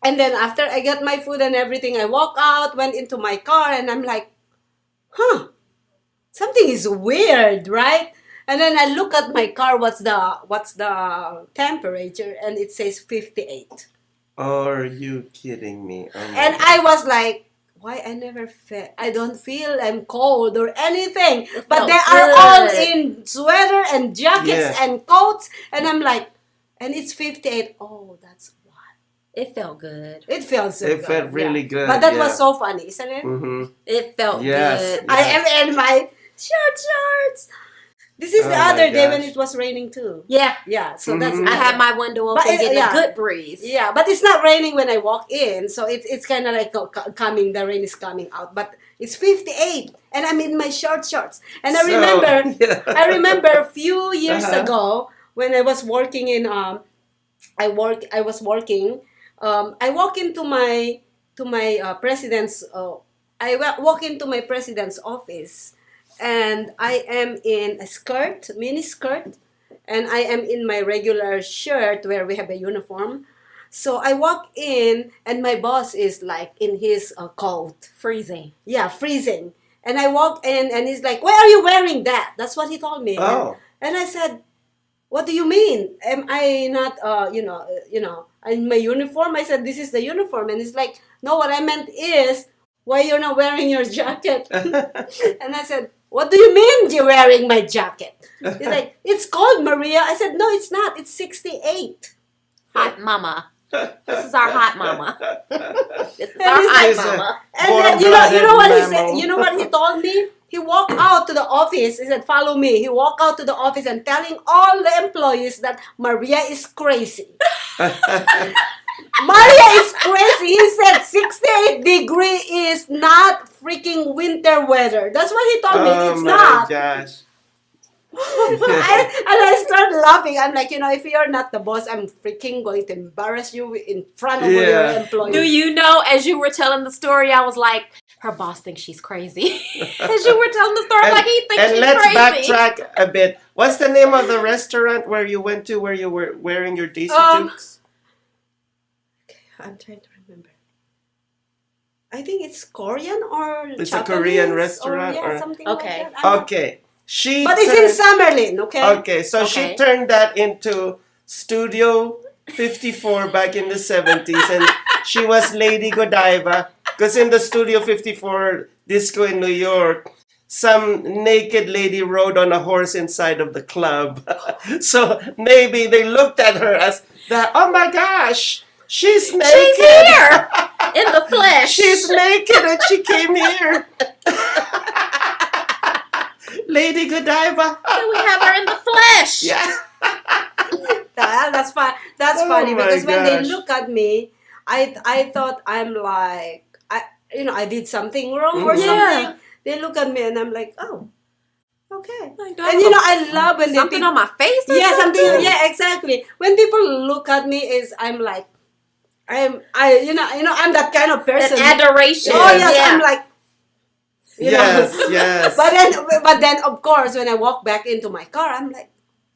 And then after I got my food and everything, I walk out, went into my car, and I'm like, huh, something is weird, right? And then I look at my car, what's the temperature? And it says 58. Are you kidding me? Oh my And God. I was like, why I don't feel I'm cold or anything. But felt they are good. all in sweater and jackets Yeah. and coats. And I'm like, and it's 58. Oh, that's why. It felt good. It felt so It good. felt really good, But that yeah. was so funny, isn't it? Mhm. It felt Yes. good. I am in my shorts. This is Oh the my other day when gosh. it was raining too. Yeah. Yeah, so that's Mhm. I had my window But open, it- getting yeah. a good breeze. Yeah, but it's not raining when I walk in, so it's kind of like coming. The rain is coming out, but it's 58, and I'm in my shorts. And I So, remember, yeah. I remember a few years Uh-huh. ago when I was working in I was working. I walk into my president's. Walk into my president's office, and I am in a mini skirt, and I am in my regular shirt where we have a uniform. So I walk in, and my boss is like in his coat. Freezing. Yeah, freezing. And I walk in, and he's like, "Why are you wearing that?" That's what he told me. Oh. And I said, "What do you mean? Am I not, in my uniform?" I said, "This is the uniform." And he's like, "No, what I meant is, why you're not wearing your jacket?" And I said, "What do you mean you're wearing my jacket?" He's like, "It's cold, Maria." I said, "No, it's not. It's 68. Hot mama. This is our hot mama. This is And our he's hot like- mama. And then, you know what he said? You know what he told me? He walked out to the office. He said, "Follow me." He walked out to the office and telling all the employees that Maria is crazy. Maria is crazy. He said 68 degree is not freaking winter weather. That's what he told me. Oh It's my not. gosh! And I started laughing. I'm like, if you're not the boss, I'm freaking going to embarrass you in front of Yeah. your employees. Do you know, as you were telling the story, I was like, her boss thinks she's crazy. As you were telling the story, I'm like, he thinks And she's let's crazy. backtrack a bit. What's the name of the restaurant where you went to where you were wearing your Daisy Dukes? I'm trying to remember. I think it's Korean or It's a Japanese Korean or, restaurant, yeah, or- something Okay. like that. I'm not- Okay. She But it's in Summerlin, okay? Okay, so she Okay. turned that into Studio 54 back in the 70s, and she was Lady Godiva. Because in the Studio 54 disco in New York, some naked lady rode on a horse inside of the club. So maybe they looked at her as that, oh my gosh, She's naked. She's here in the flesh. She's naked and she came here. Lady Godiva. We have her in the flesh. Yeah. That's fun. That's Oh funny my because when they gosh. look at me, I thought I'm like I did something wrong or Mhm. something. They look at me and I'm like, oh, okay. Like, And I love when something they on my face. Or yeah, something. something. Yeah, exactly. When people look at me, I'm like, I'm that kind of person. An adoration. Oh yes, Yeah. I'm like, Yes, yes. But then of course when I walk back into my car, I'm like,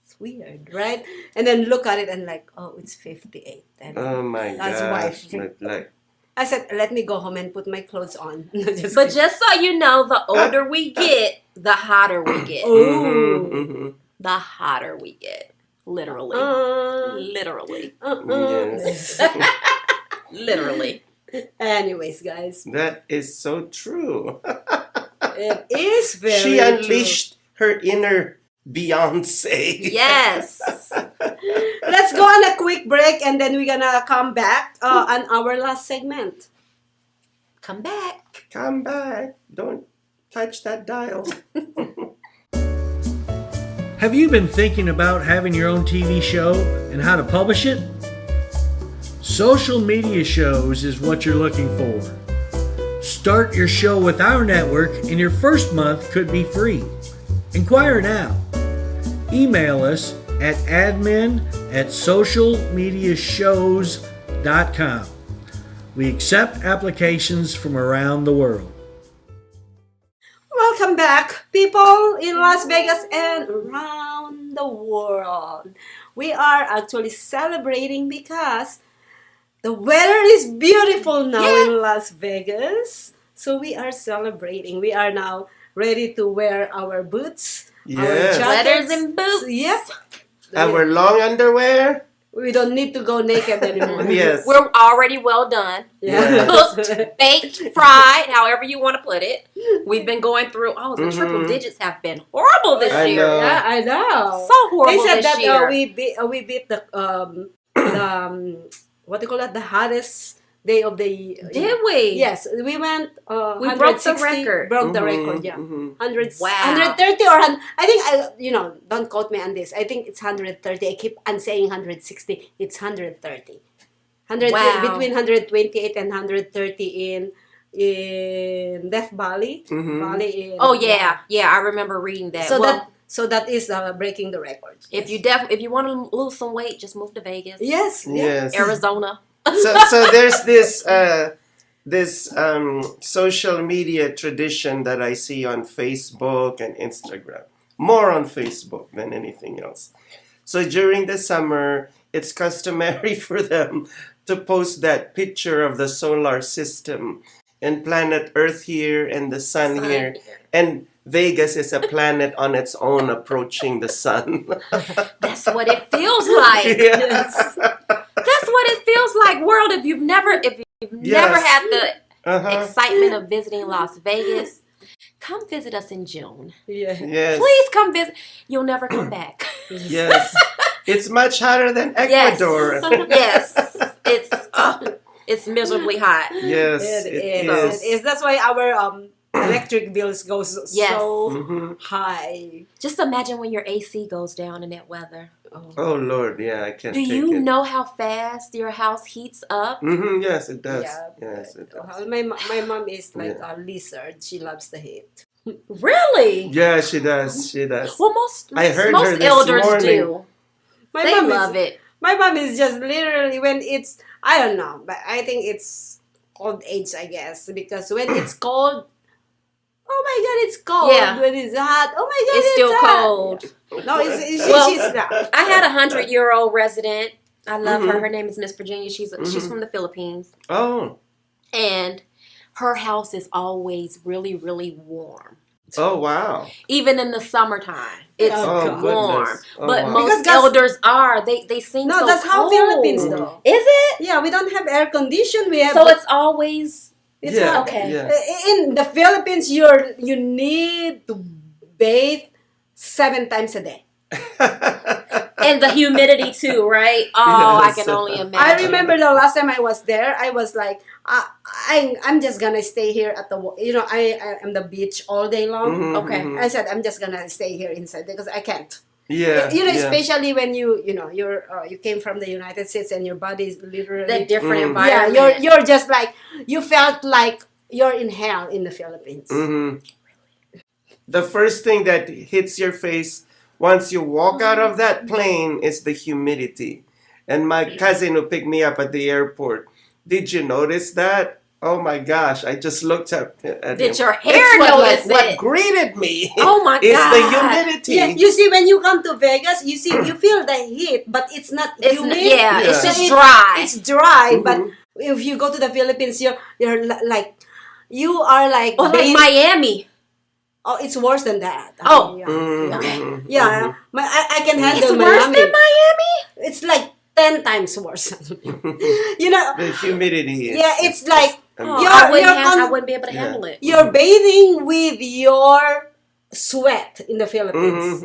it's weird, right? And then look at it and like, oh, it's 58. And Oh my That's gosh. why. Like, I said, let me go home and put my clothes on. But just so you know, the older we get, the hotter we get. Oh. mhm. The hotter we get. Literally. Literally. Yes. Literally. Anyways, guys, That is so true. it is very She true. unleashed her inner Beyonce. Yes. Let's go on a quick break and then we're gonna come back on our last segment. Come back. Come back. Don't touch that dial. Have you been thinking about having your own TV show and how to publish it? Social media shows is what you're looking for. Start your show with our network and your first month could be free. Inquire now. Email us at admin@socialmediashows.com. We accept applications from around the world. Welcome back, people in Las Vegas and around the world. We are actually celebrating because the weather is beautiful now in Las Vegas. So we are celebrating. We are now ready to wear our boots, our Yes. jackets. Sweaters and boots. Yep. Our long underwear. We don't need to go naked anymore. Yes. We're already well done. Yeah. Cooked, baked, fried, however you want to put it. We've been going through, the triple digits have been horrible this I year. know. Yeah, I know. So horrible They said this that year. we beat the what do you call that, the hottest day of the Did we? Yes, we went. We broke the 160, record. Broke the Mhm, record. Yeah, mhm. 100, Wow. 130 or I think don't quote me on this. I think it's 130. I keep on saying 160. It's 130. 100 Wow. between 128 and 130 in Death Valley. Mhm. Valley in, Oh yeah, I remember reading that. So that is breaking the record. if you want to lose some weight, just move to Vegas, Yes. Yeah. Yes. Arizona. So there's this social media tradition that I see on Facebook and Instagram. More on Facebook than anything else. So during the summer, it's customary for them to post that picture of the solar system and planet Earth here and the sun here. And Vegas is a planet on its own approaching the sun. That's what it feels like. Yes. That's what it feels like, world. If you've never Yes. had the Uh-huh. excitement of visiting Las Vegas, come visit us in June. Yeah. Yes. Please come visit. You'll never come back. Yes. It's much hotter than Ecuador. Yes. It's miserably hot. Yes, It it is. is. It is. That's why our electric bills go so Mhm. high. Just imagine when your AC goes down in that weather. Oh Lord, yeah, I can't Do take you it. know how fast your house heats up? Yes, it does. Yeah. Yes, it does. Well, my mom is like a lizard. She loves the heat. Really? Yeah, she does. She does. Well, most I heard her this elders morning. do. My They mom love it. My mom is just literally when it's, I don't know, but I think it's old age, I guess, because when it's cold, oh my God, it's cold. Yeah. When it's hot, oh my God, It's still hot. cold. No, Well, she's not. I had a 100-year-old resident. I love her. Mhm. Her name is Miss Virginia. She's from the Philippines, Oh, and her house is always really, really warm. oh wow. Even in the summertime, it's Oh, warm. goodness. Oh, But wow. most Because that's- elders are. They seem No, so that's how cold. Philippines though. Is it? Yeah, we don't have air condition. We have So it's always it's Yeah, hot. okay. yeah. In the Philippines, you need to bathe 7 times a day. And the humidity too, right? Oh, Yes. I can only imagine. I remember the last time I was there, I was like, I'm just gonna stay here at the, I am the beach all day long. Mhm, Okay. mhm. I said, I'm just gonna stay here inside because I can't. Yeah. yeah. Especially when you came from the United States and your body is literally The different Mm. yeah, environment. you're just like, you felt like you're in hell in the Philippines. Mhm. The first thing that hits your face once you walk out of that plane is the humidity. And my cousin who picked me up at the airport, did you notice that? Oh my gosh, I just looked at him. Did your hair It's notice what it? greeted me Oh my is the God. humidity. Yeah, you see, when you come to Vegas, you feel the heat, but it's not It's humid. yeah, it's Yeah. just dry. It's dry, but Mhm. if you go to the Philippines, like you are like Or like Miami. Oh, it's worse than that. Oh. Yeah, Mhm, yeah. mhm, Yeah, mhm. I can handle It's worse Miami. than Miami? It's like 10 times worse. The humidity is. Yeah, it's like Oh, You're- I wouldn't you're have, I con- wouldn't be able to Yeah. handle it. you're bathing with your sweat in the Philippines.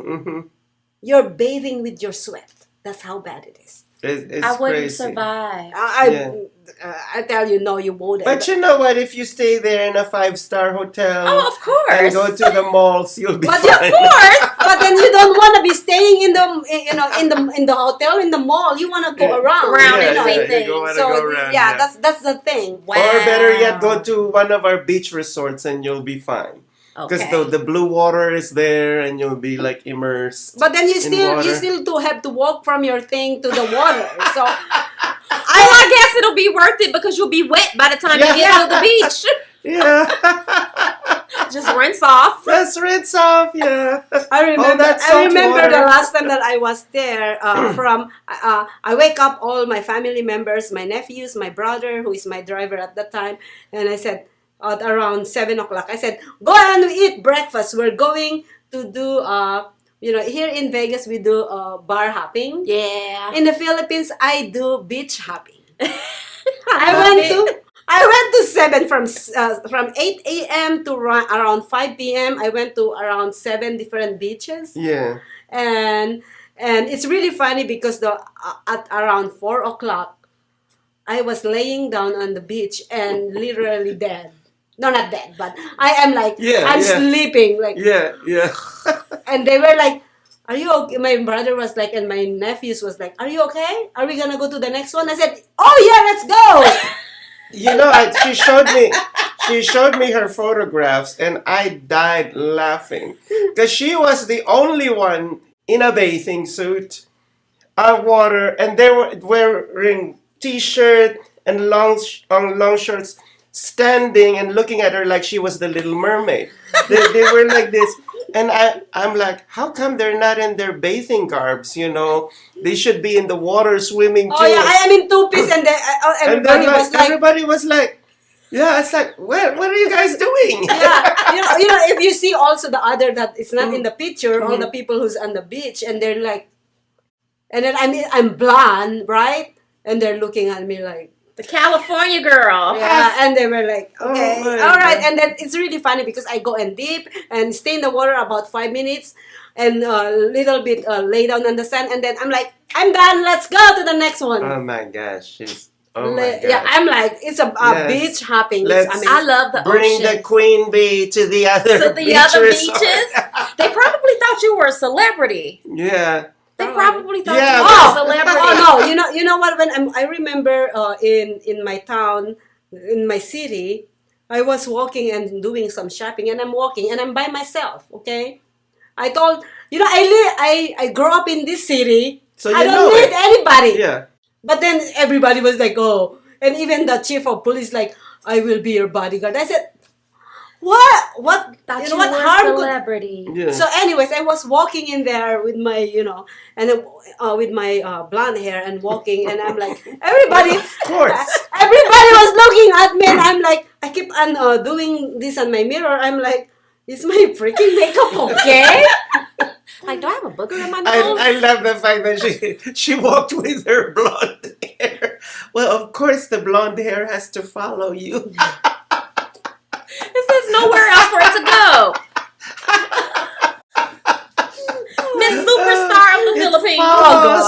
You're bathing with your sweat. That's how bad it is. It's I wouldn't crazy. survive. I tell you, no, you wouldn't. But you know what? If you stay there in a 5-star hotel Oh, of course. and go to the malls, you'll be But fine. Of course. But then you don't want to be staying in the hotel, in the mall. You want to go around. Around Yeah, and see yeah, you things. go wanna So go around, yeah, yeah. that's the thing. Wow. Or better yet, go to one of our beach resorts and you'll be fine. Because Okay. the blue water is there and you'll be like immersed. But then you water. still do have to walk from your thing to the water. So I guess it'll be worth it because you'll be wet by the time you get to the beach. Yeah. Just rinse off. Let's rinse off, yeah. I remember. that I salt remember water. the last time that I was there. I wake up all my family members, my nephews, my brother, who is my driver at that time, and I said at around 7 o'clock, I said, "Go and eat breakfast. We're going to do here in Vegas we do bar hopping. Yeah. In the Philippines, I do beach hopping. I I went to from 8 a.m. to around 5 p.m. I went to around 7 different beaches, Yeah. and it's really funny because at around 4 o'clock, I was laying down on the beach and literally dead. No, not dead, but I am like I'm sleeping like, Yeah, yeah. and they were like, "Are you okay?" My brother was like, and my nephews was like, "Are you okay? Are we gonna go to the next one?" I said, "Oh yeah, let's go." You know, she showed me her photographs and I died laughing. Because she was the only one in a bathing suit, on water, and they were wearing t-shirt and long shorts, standing and looking at her like she was the Little Mermaid. They were like this. And I'm like, how come they're not in their bathing garbs, you know? They should be in the water swimming too. Oh yeah, I am in two-piece, and And everybody then was like, everybody was like, yeah, it's like, what are you guys doing? yeah, if you see also the other that it's not in the picture, all the people who's on the beach, and they're like, and then I'm blonde, right? And they're looking at me like, The California girl. yeah, and they were like, okay, my all right. God. And then it's really funny because I go and dip and stay in the water about 5 minutes and a little bit lay down on the sand, and then I'm like, I'm done. Let's go to the next one. Oh my gosh. Oh my Yeah, gosh. I'm like, it's a Yes. beach hopping. Let's- It's I amazing. love the Bring the ocean. queen bee to the other To the other resort. beaches. They probably thought you were a celebrity. Yeah. They probably thought Yeah, you were a celebrity. Oh no, you know what? When I remember in my town, in my city, I was walking and doing some shopping, and I'm walking and I'm by myself. Okay, I told I grew up in this city. So I you don't know need it. anybody. Yeah. But then everybody was like, oh, and even the chief of police like, I will be your bodyguard. I said, what? Thought You you, know what were harm a could- celebrity. Yeah. So, anyways, I was walking in there with my, and with my blonde hair and walking, and I'm like, everybody, Of course. everybody was looking at me, and I'm like, I keep on doing this on my mirror. I'm like, is my freaking makeup okay? Like, do I have a booger in my nose? I love the fact that she walked with her blonde hair. Well, of course, the blonde hair has to follow you. There's nowhere else for it to go. Miss Superstar of the Philippines. follows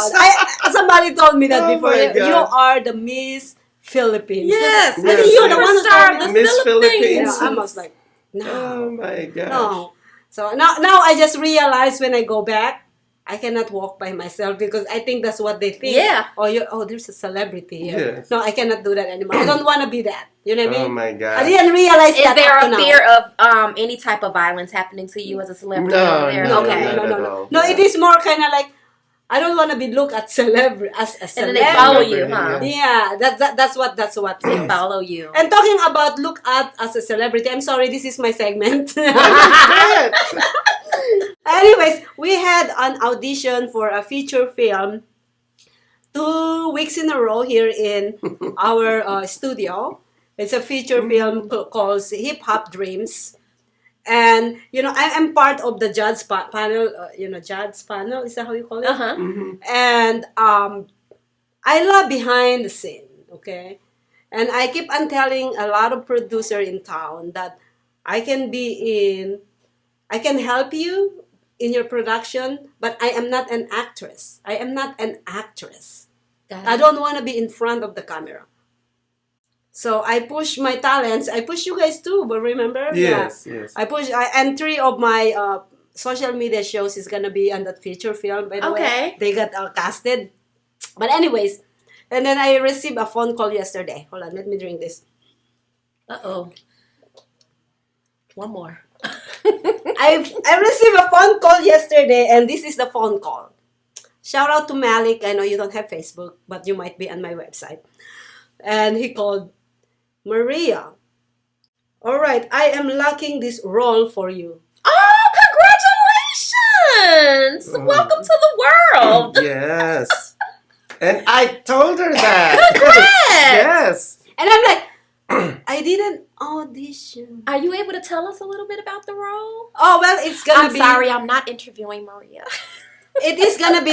somebody told me that Oh before. my God. You are the Miss Philippines. Yes, That's- Yes, you're the yes. one who Superstar told of the me. Miss Philippines. Yeah, I was like, no. Oh my gosh. No. So now I just realized when I go back, I cannot walk by myself because I think that's what they think. Yeah. Oh, there's a celebrity here. Yes. No, I cannot do that anymore. I don't want to be that. You know what I Oh mean? my God. I didn't realize Is that there up to a now. fear of any type of violence happening to you as a celebrity No, over there? no, Okay. not at No. all. No, Yeah. it is more kind of like I don't want to be looked at as a And celebrity. then they follow you, huh? Yeah. Yeah, that's what They it is. follow you. And talking about look at as a celebrity, I'm sorry, this is my segment. Good. Anyways, we had an audition for a feature film 2 weeks in a row here in our studio. It's a feature film called Hip Hop Dreams. And, I'm part of the judge panel, judge panel, is that how you call it? Uh-huh. And I love behind the scene, okay? And I keep on telling a lot of producer in town that I can help you in your production, but I am not an actress. I am not an actress. I don't want to be in front of the camera. So I push my talents. I push you guys too, but remember? Yes, Yeah. yes. And 3 of my social media shows is going to be on that feature film, by the way. Okay. They got casted. But anyways, and then I received a phone call yesterday. Hold on, let me drink this. Uh-oh. One more. I received a phone call yesterday, and this is the phone call. Shout out to Malik. I know you don't have Facebook, but you might be on my website. And he called, Maria. All right, I am locking this role for you. Oh, congratulations! Welcome to the world. Yes. And I told her that. Congrats! Yes. And I'm like, I didn't audition. Are you able to tell us a little bit about the role? Oh, well, it's gonna I'm be. sorry, I'm not interviewing Maria. It's gonna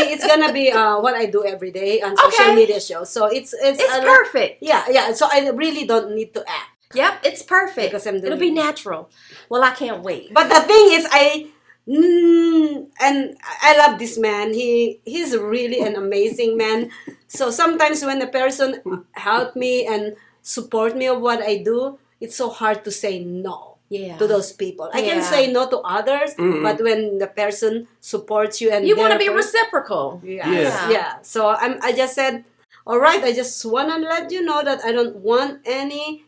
be what I do every day on social Okay. media shows. So it's Perfect. Yeah. So I really don't need to act. Yep, it's perfect. Because I'm doing It'll be it. natural. Well, I can't wait. But the thing is, and I love this man. He's really an amazing man. So sometimes when a person help me and support me of what I do, it's so hard to say no. Yeah. To those people. I can Yeah. say no to others, but when the person supports you and You want to they're be for- reciprocal. Yes. Yeah. So I just said, all right, I just want to let you know that I don't want any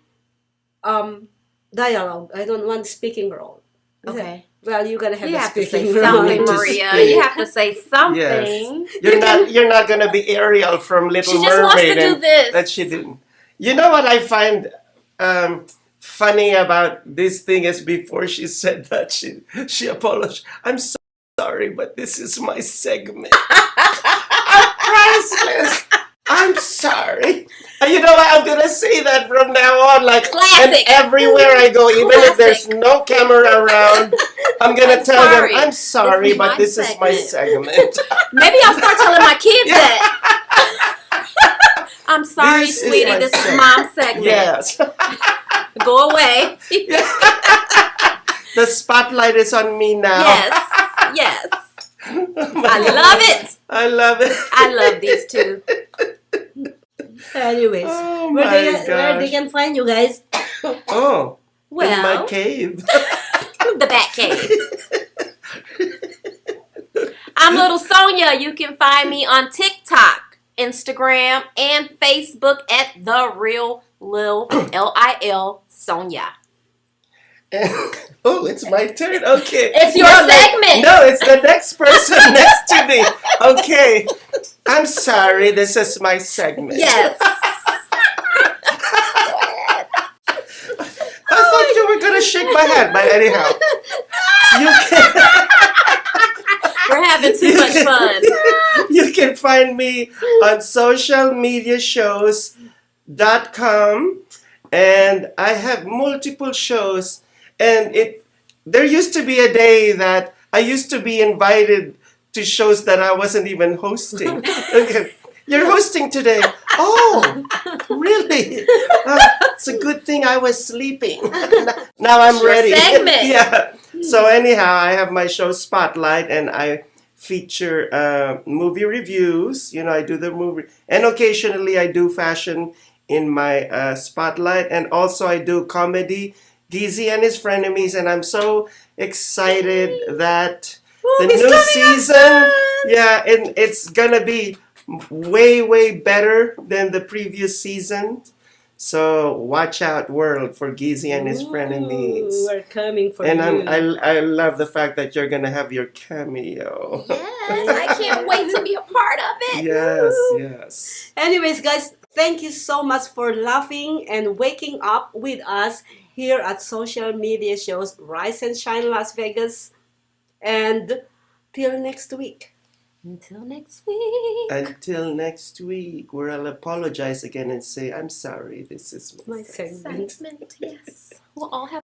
dialogue. I don't want speaking role. I said, Okay. well, you're going to have You a have to speaking say role. something, To Maria. speak. You have to say something. Yes. You're not gonna be Ariel from Little She Mermaid. just wants to do and this. That she didn't. You know what I find funny about this thing is before she said that she apologized. I'm so sorry, but this is my segment. I'm priceless. I'm sorry. And you know what? I'm gonna say that from now on, like, Classic. and everywhere I go, even if there's Classic. no camera around, I'm gonna tell sorry. them, I'm sorry, This is but my this is my segment. Maybe I'll start telling my kids that. I'm sorry, This is sweetie. my This is segment. mom's segment. Yes. Go away. The spotlight is on me now. Yes. Yes. Oh I love it. I love it. I love these two. Anyways, Oh where my they gosh. can find you guys? Oh, in my Well, cave. the Bat Cave. I'm Little Sonya. You can find me on TikTok, Instagram, and Facebook at The Real Lil, Lil Sonya. Oh, it's my turn. Okay. It's your No, segment. No, it's the next person next to me. Okay. I'm sorry. This is my segment. Yes. I thought you were gonna shake my hand, but anyhow, you can. We're having too much fun. You can find me on socialmediashows.com, and I have multiple shows. And there used to be a day that I used to be invited to shows that I wasn't even hosting. Okay. You're hosting today. Oh, really? It's a good thing I was sleeping. Now I'm Your ready. segment. Yeah. So anyhow, I have my show Spotlight, and I feature movie reviews. You know, I do the movie, and occasionally I do fashion in my spotlight, and also I do comedy, Geezy and his frenemies, and I'm so excited that the It's new coming up season, soon. yeah, and it's gonna be way better than the previous season. So watch out, world, for Geezy and his frenemies. Ooh, we're coming for And you. I love the fact that you're gonna have your cameo. Yes, I can't wait to be a part of it. Yes, Woo. yes. Anyways, guys, thank you so much for laughing and waking up with us here at Social Media Shows Rise and Shine Las Vegas. And till next week. Until next week. Until next week, where I'll apologize again and say I'm sorry. This is My segment. Excitement, yes. We'll all have